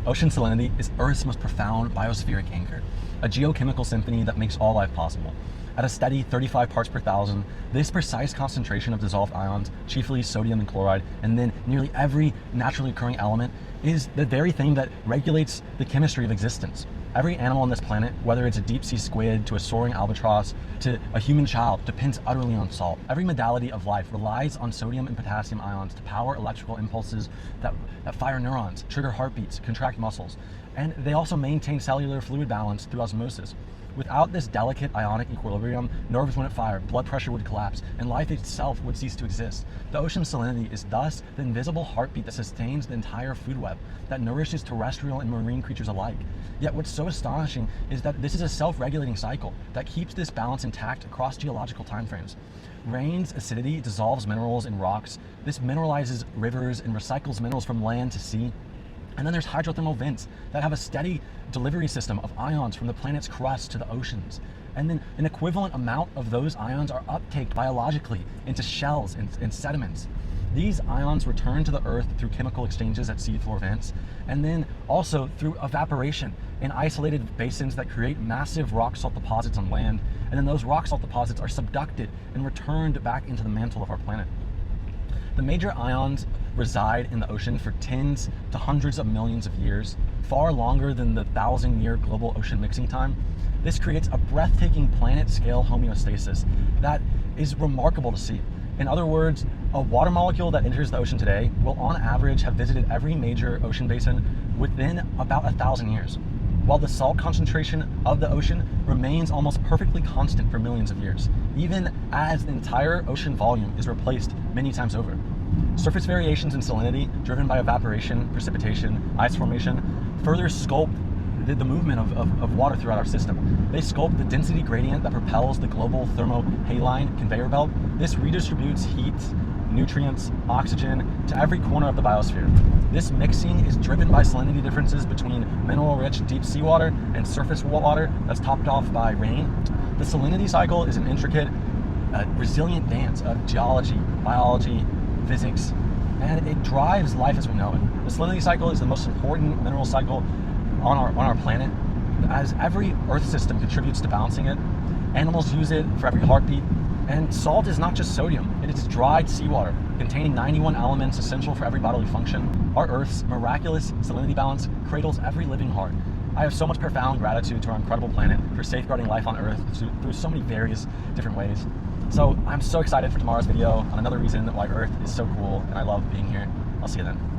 Ocean salinity is Earth's most profound biospheric anchor, a geochemical symphony that makes all life possible. At a steady 35 parts per thousand, this precise concentration of dissolved ions, chiefly sodium and chloride, and then nearly every naturally occurring element, is the very thing that regulates the chemistry of existence. Every animal on this planet, whether it's a deep sea squid to a soaring albatross to a human child, depends utterly on salt. Every modality of life relies on sodium and potassium ions to power electrical impulses that fire neurons, trigger heartbeats, contract muscles, and they also maintain cellular fluid balance through osmosis. Without this delicate ionic equilibrium, nerves wouldn't fire, blood pressure would collapse, and life itself would cease to exist. The ocean's salinity is thus the invisible heartbeat that sustains the entire food web, that nourishes terrestrial and marine creatures alike. Yet what's so astonishing is that this is a self-regulating cycle that keeps this balance intact across geological timeframes. Rain's acidity dissolves minerals in rocks. This mineralizes rivers and recycles minerals from land to sea. And then there's hydrothermal vents that have a steady delivery system of ions from the planet's crust to the oceans. And then an equivalent amount of those ions are uptaked biologically into shells and sediments. These ions return to the Earth through chemical exchanges at seafloor vents, and then also through evaporation in isolated basins that create massive rock salt deposits on land. And then those rock salt deposits are subducted and returned back into the mantle of our planet. The major ions reside in the ocean for tens to hundreds of millions of years, far longer than the 1,000-year global ocean mixing time. This creates a breathtaking planet-scale homeostasis that is remarkable to see. In other words, a water molecule that enters the ocean today will on average have visited every major ocean basin within about 1,000 years, while the salt concentration of the ocean remains almost perfectly constant for millions of years, even as the entire ocean volume is replaced many times over. Surface variations in salinity, driven by evaporation, precipitation, ice formation, further sculpt the movement of water throughout our system. They sculpt the density gradient that propels the global thermohaline conveyor belt. This redistributes heat, nutrients, oxygen to every corner of the biosphere. This mixing is driven by salinity differences between mineral-rich deep seawater and surface water that's topped off by rain. The salinity cycle is an intricate, resilient dance of geology, biology, physics, and it drives life as we know it. The salinity cycle is the most important mineral cycle on our planet, as every Earth system contributes to balancing it. Animals use it for every heartbeat, and salt is not just sodium, it is dried seawater containing 91 elements essential for every bodily function. Our Earth's miraculous salinity balance cradles every living heart. I have so much profound gratitude to our incredible planet for safeguarding life on Earth through so many various different ways. So I'm so excited for tomorrow's video on another reason why Earth is so cool and I love being here. I'll see you then.